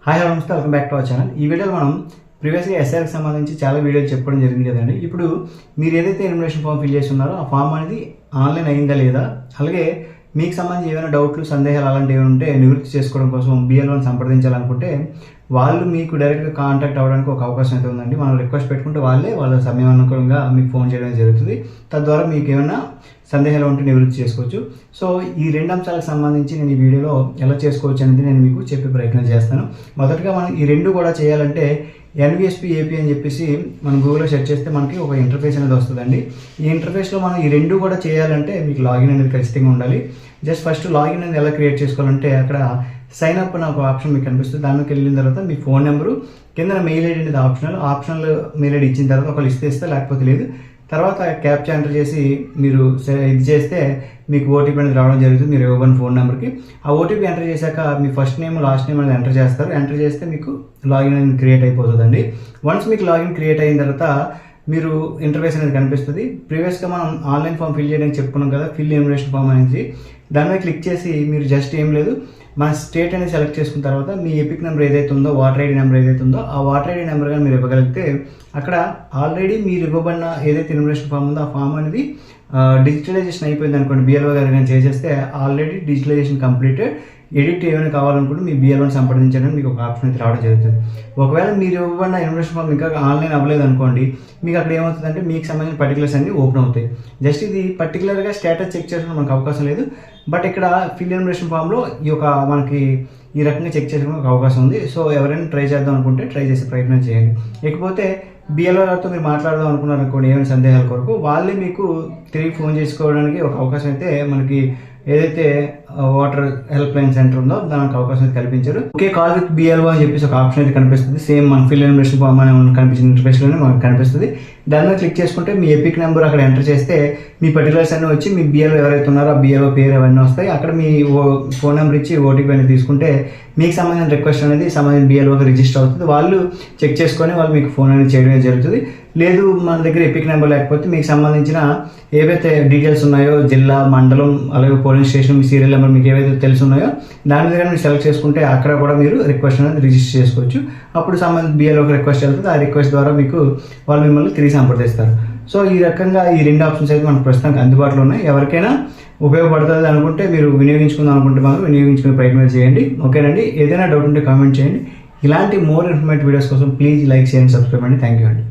Hi hello నమస్తే, welcome back to our channel. ఈ వీడియోలో మనం ప్రీవియస్గా ఎస్ఆర్కి సంబంధించి చాలా వీడియోలు చెప్పడం జరిగింది కదండి. ఇప్పుడు మీరు ఏదైతే ఎలిమినేషన్ ఫామ్ ఫిల్ చేసి ఉన్నారో ఆ ఫామ్ అనేది ఆన్లైన్ అయిందా లేదా, అలాగే మీకు సంబంధించి ఏమైనా డౌట్లు సందేహాలు అలాంటివి ఉంటే నివృత్తి చేసుకోవడం కోసం బిఎల్ఓని సంప్రదించాలనుకుంటే వాళ్ళు మీకు డైరెక్ట్గా కాంటాక్ట్ అవ్వడానికి ఒక అవకాశం అయితే ఉందండి. మనం రిక్వెస్ట్ పెట్టుకుంటే వాళ్ళ సమయం అనుకూలంగా మీకు ఫోన్ చేయడం జరుగుతుంది. తద్వారా మీకు ఏమైనా సందేహాలు ఉంటే నివృత్తి చేసుకోవచ్చు. సో ఈ రెండు అంశాలకు సంబంధించి నేను ఈ వీడియోలో ఎలా చేసుకోవచ్చు అనేది నేను మీకు చెప్పే ప్రయత్నం చేస్తాను. మొదటగా మనం ఈ రెండు కూడా చేయాలంటే ఎన్విఎస్పి ఏపీ అని చెప్పేసి మనం గూగుల్లో సెర్చ్ చేస్తే మనకి ఒక ఇంటర్ఫేస్ అనేది వస్తుందండి. ఈ ఇంటర్ఫేస్లో మనం ఈ రెండు కూడా చేయాలంటే మీకు లాగిన్ అనేది ఖచ్చితంగా ఉండాలి. జస్ట్ ఫస్ట్ లాగిన్ అనేది ఎలా క్రియేట్ చేసుకోవాలంటే అక్కడ సైన్ అప్ అనే ఒక ఆప్షన్ మీకు కనిపిస్తుంది. దానిలోకి వెళ్ళిన తర్వాత మీ ఫోన్ నెంబరు కింద మెయిల్ ఐడి అనేది ఆప్షనల్ మెయిల్ ఐడి ఇచ్చిన తర్వాత ఒక లిస్ట్ ఇస్తే లేకపోతే లేదు. తర్వాత క్యాప్చా ఎంటర్ చేసి మీరు ఇది చేస్తే మీకు ఓటీపీ అనేది రావడం జరుగుతుంది మీరు ఇవ్వని ఫోన్ నెంబర్కి. ఆ ఓటీపీ ఎంటర్ చేశాక మీ ఫస్ట్ నేమ్ లాస్ట్ నేమ్ అనేది ఎంటర్ చేస్తారు. ఎంటర్ చేస్తే మీకు లాగిన్ అనేది క్రియేట్ అయిపోతుందండి. వన్స్ మీకు లాగిన్ క్రియేట్ అయిన తర్వాత మీరు ఇంటర్ఫేస్ అనేది కనిపిస్తుంది. ప్రీవియస్గా మనం ఆన్లైన్ ఫామ్ ఫిల్ చేయడానికి చెప్పుకున్నాం కదా, ఫిల్ ఎలిమినేషన్ ఫామ్ అనేది. దాని మీద క్లిక్ చేసి మీరు జస్ట్ ఏం లేదు మన స్టేట్ అనేది సెలెక్ట్ చేసుకున్న తర్వాత మీ ఎపిక్ నెంబర్ ఏదైతే ఉందో, వాటర్ ఐడి నెంబర్ ఏదైతే ఉందో ఆ వాటర్ ఐడి నెంబర్ కానీ మీరు ఇవ్వగలిగితే అక్కడ ఆల్రెడీ మీరు ఇవ్వబడిన ఏదైతే ఎలిమినేషన్ ఫామ్ ఉందో ఆ ఫామ్ అనేది డిజిటలైజేషన్ అయిపోయింది అనుకోండి. బిఎల్ఓ గారు కానీ చేసేస్తే ఆల్రెడీ డిజిటలైజేషన్ కంప్లీటెడ్. ఎడిట్ ఏమైనా కావాలనుకుంటే మీ బిఎల్ఓని సంప్రదించడానికి మీకు ఒక ఆప్షన్ అయితే రావడం జరుగుతుంది. ఒకవేళ మీరు ఇవ్వబడిన ఎలిమినేషన్ ఫామ్ ఇంకా ఆన్లైన్ అవ్వలేదు అనుకోండి, మీకు అక్కడ ఏమవుతుందంటే మీకు సంబంధించిన పర్టికులర్స్ అన్ని ఓపెన్ అవుతాయి. జస్ట్ ఇది పర్టికులర్గా స్టేటస్ చెక్ చేయడానికి మనకు అవకాశం లేదు. బట్ ఇక్కడ ఫిల్ ఎలిమినేషన్ ఫామ్లో మనకి ఈ రకంగా చెక్ చేసుకోవడానికి ఒక అవకాశం ఉంది. సో ఎవరైనా ట్రై చేద్దాం అనుకుంటే ట్రై చేసే ప్రయత్నం చేయండి. ఇకపోతే బిఎల్ఓ గారితో మీరు మాట్లాడదాం అనుకున్నారు అనుకోండి ఏమైనా సందేహాల కొరకు, వాళ్ళే మీకు తిరిగి ఫోన్ చేసుకోవడానికి ఒక అవకాశం అయితే మనకి ఏదైతే వాటర్ హెల్ప్ లైన్ సెంటర్ ఉందో దానికి అవకాశం అయితే కల్పించారు. ఓకే కాల్ విత్ బిఎల్ఓ అని చెప్పేసి ఒక ఆప్షన్ అయితే కనిపిస్తుంది. సేమ్ మన ఫిల్ ఎలిమినేషన్ ఫామ్ అని కనిపించిన ఇంటర్ఫేస్లోనే మనకు కనిపిస్తుంది. దాని మీద క్లిక్ చేసుకుంటే మీ ఎపిక్ నెంబర్ అక్కడ ఎంటర్ చేస్తే మీ పర్టికులర్స్ అన్నీ వచ్చి మీ బిఎల్ఓ ఎవరైతే ఉన్నారో ఆ బిఎల్ఓ పేరు అవన్నీ వస్తాయి. అక్కడ మీ ఫోన్ నెంబర్ ఇచ్చి ఓటీపీ అనేది తీసుకుంటే మీకు సంబంధించిన రిక్వెస్ట్ అనేది సంబంధించిన బిఎల్ఓకి రిజిస్టర్ అవుతుంది. వాళ్ళు చెక్ చేసుకొని వాళ్ళు మీకు ఫోన్ అనేది చేయడం జరుగుతుంది. లేదు మన దగ్గర ఎపిక్ నెంబర్ లేకపోతే మీకు సంబంధించిన ఏవైతే డీటెయిల్స్ ఉన్నాయో జిల్లా, మండలం, అలాగే పోలింగ్ స్టేషన్, మీ సీరియల్ నెంబర్ మీకు ఏవైతే తెలుసున్నాయో దాని మీద మీరు సెలెక్ట్ చేసుకుంటే అక్కడ కూడా మీరు రిక్వెస్ట్ అనేది రిజిస్టర్ చేసుకోవచ్చు. అప్పుడు సంబంధించిన బిఎల్ఓకి రిక్వెస్ట్ వెళ్తుంది. ఆ రిక్వెస్ట్ ద్వారా మీకు వాళ్ళు మిమ్మల్ని తిరిగి సంప్రదిస్తారు. సో ఈ రకంగా ఈ రెండు ఆప్షన్స్ అయితే మనకు ప్రస్తుతానికి అందుబాటులో ఉన్నాయి. ఎవరికైనా ఉపయోగపడుతుంది అనుకుంటే మీరు వినియోగించుకుందాం అనుకుంటే మాత్రం వినియోగించుకునే ప్రయత్నం చేయండి. ఓకేనండి. ఏదైనా డౌట్ ఉంటే కామెంట్ చేయండి. ఇలాంటి మోర్ ఇన్ఫర్మేటివ్ వీడియోస్ కోసం ప్లీజ్ లైక్ చేయండి, సబ్స్క్రైబ్ అండి. థ్యాంక్ యూ అండి.